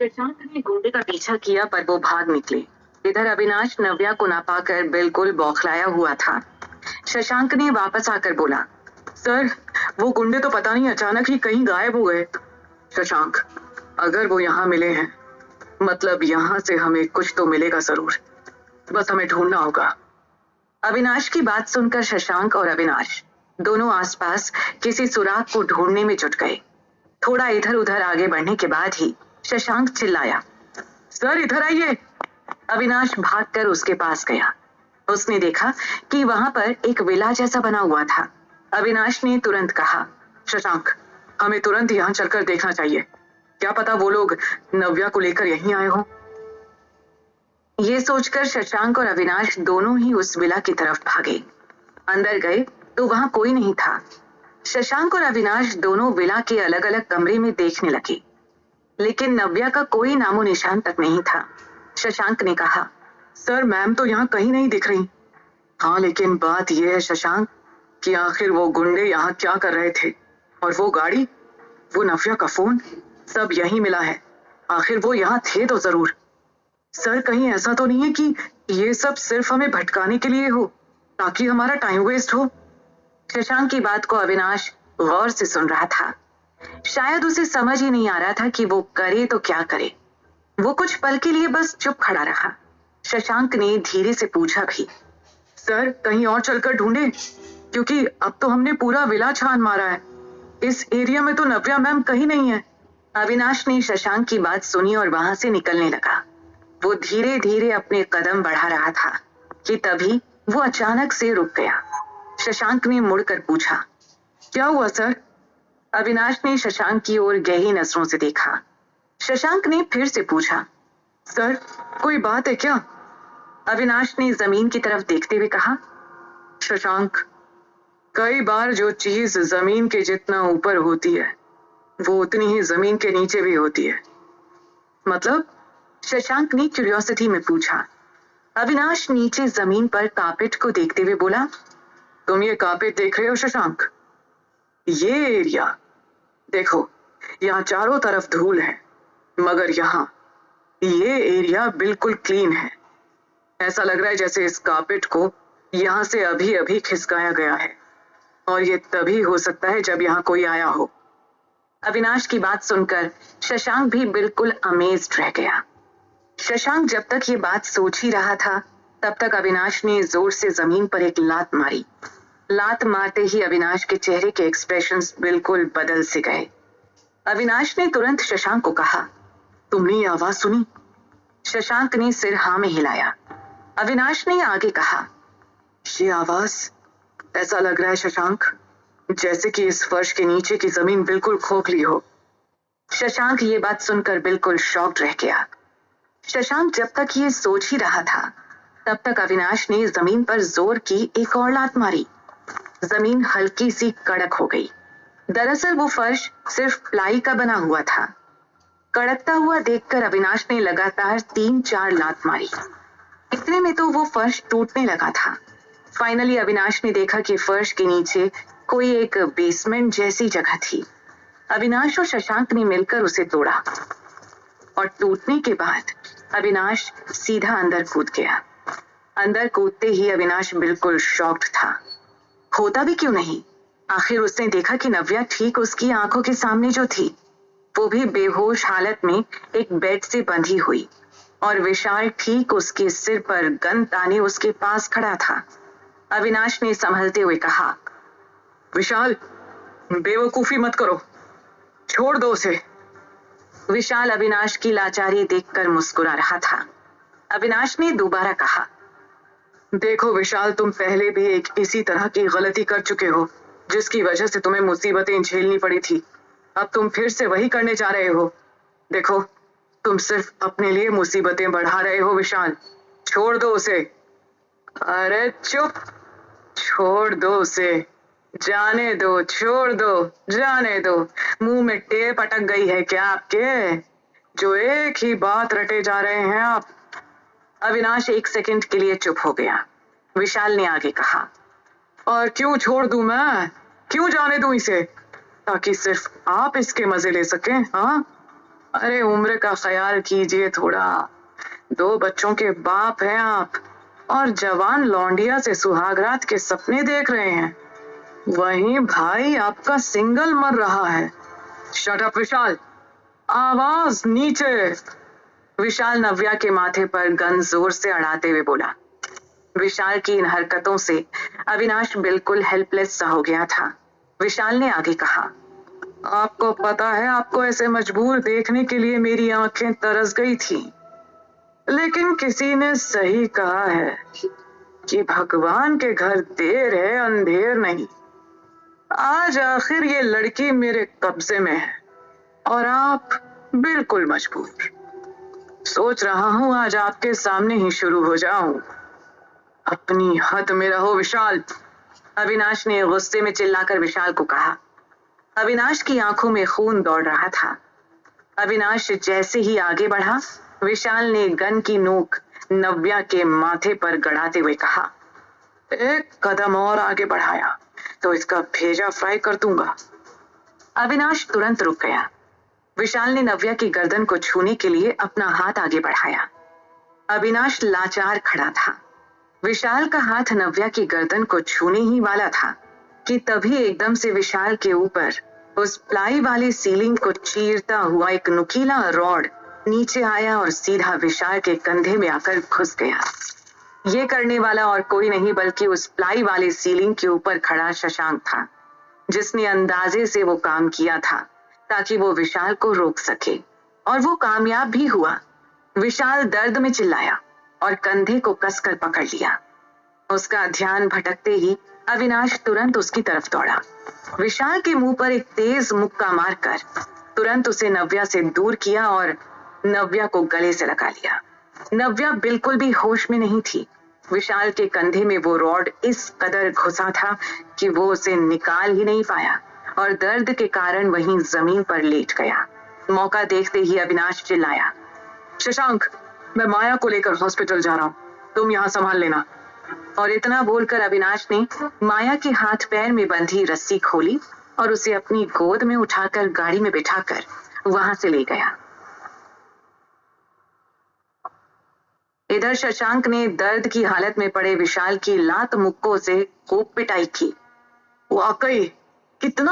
शशांक ने गुंडे का पीछा किया पर वो भाग निकले। इधर अविनाश नव्या को ना पाकर बिल्कुल बौखलाया हुआ था। शशांक ने वापस आकर बोला, सर वो गुंडे तो पता नहीं अचानक ही कहीं गायब हो गए। शशांक, अगर वो यहाँ मिले हैं मतलब यहाँ से हमें कुछ तो मिलेगा जरूर, बस हमें ढूंढना होगा। अविनाश की बात सुनकर शशांक और अविनाश दोनों आसपास किसी सुराग को ढूंढने में जुट गए। थोड़ा इधर उधर आगे बढ़ने के बाद ही शशांक चिल्लाया, सर इधर आइए। अविनाश भागकर उसके पास गया। उसने देखा कि वहां पर एक विला जैसा बना हुआ था। अविनाश ने तुरंत कहा, शशांक हमें तुरंत यहाँ चलकर देखना चाहिए, क्या पता वो लोग नव्या को लेकर यहीं आए हों। ये सोचकर शशांक और अविनाश दोनों ही उस विला की तरफ भागे। अंदर गए तो वहां कोई नहीं था। शशांक और अविनाश दोनों विला के अलग अलग कमरे में देखने लगे, लेकिन नव्या का कोई नामो निशान तक नहीं था। शशांक ने कहा, सर मैम तो यहाँ कहीं नहीं दिख रही। हाँ लेकिन बात यह है शशांक कि आखिर वो गुंडे यहाँ क्या कर रहे थे, और वो गाड़ी, वो नव्या का फोन, सब यहीं मिला है। आखिर वो यहाँ थे तो जरूर। सर कहीं ऐसा तो नहीं है कि ये सब सिर्फ हमें भटकाने के लिए हो ताकि हमारा टाइम वेस्ट हो। शशांक की बात को अविनाश गौर से सुन रहा था। शायद उसे समझ ही नहीं आ रहा था कि वो करे तो क्या करे। वो कुछ पल के लिए बस चुप खड़ा रहा। शशांक ने धीरे से पूछा भी, सर कहीं और चलकर ढूंढे, क्योंकि अब तो हमने पूरा विला छान मारा है। इस एरिया में तो नव्या मैम कहीं नहीं है। अविनाश ने शशांक की बात सुनी और वहां से निकलने लगा। वो धीरे धीरे अपने कदम बढ़ा रहा था कि तभी वो अचानक से रुक गया। शशांक ने मुड़कर पूछा, क्या हुआ सर? अविनाश ने शशांक की ओर गहरी नजरों से देखा। शशांक ने फिर से पूछा, सर कोई बात है क्या? अविनाश ने जमीन की तरफ देखते हुए कहा, शशांक कई बार जो चीज जमीन के जितना ऊपर होती है वो उतनी ही जमीन के नीचे भी होती है। मतलब? शशांक ने क्यूरियोसिटी में पूछा। अविनाश नीचे जमीन पर कार्पेट को देखते हुए बोला, तुम ये कार्पेट देख रहे हो शशांक? ये एरिया देखो, यहाँ चारों तरफ धूल है, मगर यहाँ ये एरिया बिल्कुल क्लीन है। ऐसा लग रहा है जैसे इस कार्पेट को यहाँ से अभी अभी खिसकाया गया है, और ये तभी हो सकता है जब यहाँ कोई आया हो। अविनाश की बात सुनकर शशांक भी बिल्कुल अमेज्ड रह गया। शशांक जब तक ये बात सोच ही रहा था तब तक अविनाश ने जोर से जमीन पर एक लात मारी। लात मारते ही अविनाश के चेहरे के एक्सप्रेशंस बिल्कुल बदल से गए। अविनाश ने तुरंत शशांक को कहा, तुमने ये आवाज सुनी? शशांक ने सिर हाँ में हिलाया। अविनाश ने आगे कहा, ये आवाज, ऐसा लग रहा है शशांक जैसे कि इस फर्श के नीचे की जमीन बिल्कुल खोखली हो। शशांक ये बात सुनकर बिल्कुल शॉक्ड रह गया। शशांक जब तक ये सोच ही रहा था तब तक अविनाश ने जमीन पर जोर की एक और लात मारी। जमीन हल्की सी कड़क हो गई। दरअसल वो फर्श सिर्फ प्लाई का बना हुआ था। कड़कता हुआ देखकर अविनाश ने लगातार 3-4 लात मारी। इतने में तो वो फर्श टूटने लगा था। फाइनली अविनाश ने देखा कि फर्श के नीचे कोई एक बेसमेंट जैसी जगह थी। अविनाश और शशांक ने मिलकर उसे तोड़ा और टूटने के बाद अविनाश सीधा अंदर कूद गया। अंदर कूदते ही अविनाश बिल्कुल शॉक्ड था। होता भी क्यों नहीं, आखिर उसने देखा कि नव्या ठीक उसकी आंखों के सामने जो थी, वो भी बेहोश हालत में एक बेड से बंधी हुई, और विशाल ठीक उसके सिर पर गन ताने उसके पास खड़ा था। अविनाश ने संभलते हुए कहा, विशाल बेवकूफी मत करो, छोड़ दो उसे। विशाल अविनाश की लाचारी देखकर मुस्कुरा रहा था। अविनाश ने दोबारा कहा, देखो विशाल, तुम पहले भी एक इसी तरह की गलती कर चुके हो जिसकी वजह से तुम्हें मुसीबतें झेलनी पड़ी थी। अब तुम फिर से वही करने जा रहे हो। देखो, तुम सिर्फ अपने लिए मुसीबतें बढ़ा रहे हो विशाल, छोड़ दो उसे। अरे चुप, छोड़ दो उसे, जाने दो, छोड़ दो, जाने दो। मुंह में टेप अटक गई है क्या आपके, जो एक ही बात रटे जा रहे हैं आप? अविनाश एक सेकंड के लिए चुप हो गया। विशाल ने आगे कहा, और क्यों छोड़ दूं मैं, क्यों जाने दूं इसे, ताकि सिर्फ आप इसके मजे ले सकें? हाँ, अरे उम्र का ख्याल कीजिए थोड़ा। 2 बच्चों के बाप हैं आप और जवान लौंडिया से सुहागरात के सपने देख रहे हैं। वहीं भाई आपका सिंगल मर रहा है। शट अप विशाल, आवाज नीचे। विशाल नव्या के माथे पर गन जोर से अड़ाते हुए बोला। विशाल की इन हरकतों से अविनाश बिल्कुल हेल्पलेस सा हो गया था। विशाल ने आगे कहा, आपको पता है आपको ऐसे मजबूर देखने के लिए मेरी आंखें तरस गई थी, लेकिन किसी ने सही कहा है कि भगवान के घर देर है अंधेर नहीं। आज आखिर ये लड़की मेरे कब्जे में है और आप बिल्कुल मजबूर। सोच रहा हूं आज आपके सामने ही शुरू हो जाऊं। अपनी हद में रहो विशाल, अविनाश ने गुस्से में चिल्लाकर विशाल को कहा। अविनाश की आंखों में खून दौड़ रहा था। अविनाश जैसे ही आगे बढ़ा, विशाल ने गन की नोक नव्या के माथे पर गड़ाते हुए कहा, एक कदम और आगे बढ़ाया तो इसका भेजा फ्राई कर दूंगा। अविनाश तुरंत रुक गया। विशाल ने नव्या की गर्दन को छूने के लिए अपना हाथ आगे बढ़ाया। अविनाश लाचार खड़ा था। विशाल का हाथ नव्या की गर्दन को छूने ही वाला था कि तभी एकदम से विशाल के ऊपर उस प्लाई वाली सीलिंग को चीरता हुआ एक नुकीला रॉड नीचे आया और सीधा विशाल के कंधे में आकर घुस गया। ये करने वाला और कोई नहीं बल्कि उस प्लाई वाली सीलिंग के ऊपर खड़ा शशांक था, जिसने अंदाजे से वो काम किया था ताकि वो विशाल को रोक सके, और वो कामयाब भी हुआ। विशाल दर्द में चिल्लाया और कंधे को कसकर पकड़ लिया। उसका ध्यान भटकते ही अविनाश तुरंत उसकी तरफ दौड़ा। विशाल के मुंह पर एक तेज मुक्का मारकर तुरंत उसे नव्या से दूर किया और नव्या को गले से लगा लिया। नव्या बिल्कुल भी होश में नहीं थी। विशाल के कंधे में वो रॉड इस कदर घुसा था कि वो उसे निकाल ही नहीं पाया और दर्द के कारण वहीं जमीन पर लेट गया। मौका देखते ही अविनाश चिल्लाया, शशांक, मैं माया को लेकर हॉस्पिटल जा रहा हूँ, तुम यहाँ संभाल लेना। और इतना बोलकर अविनाश ने माया के हाथ पैर में बंधी रस्सी खोली और उसे अपनी गोद में उठाकर गाड़ी में बिठाकर वहां से ले गया। इधर शशांक ने दर्द की हालत में पड़े विशाल की लात मुक्कों से खूब पिटाई की। वाकई कितना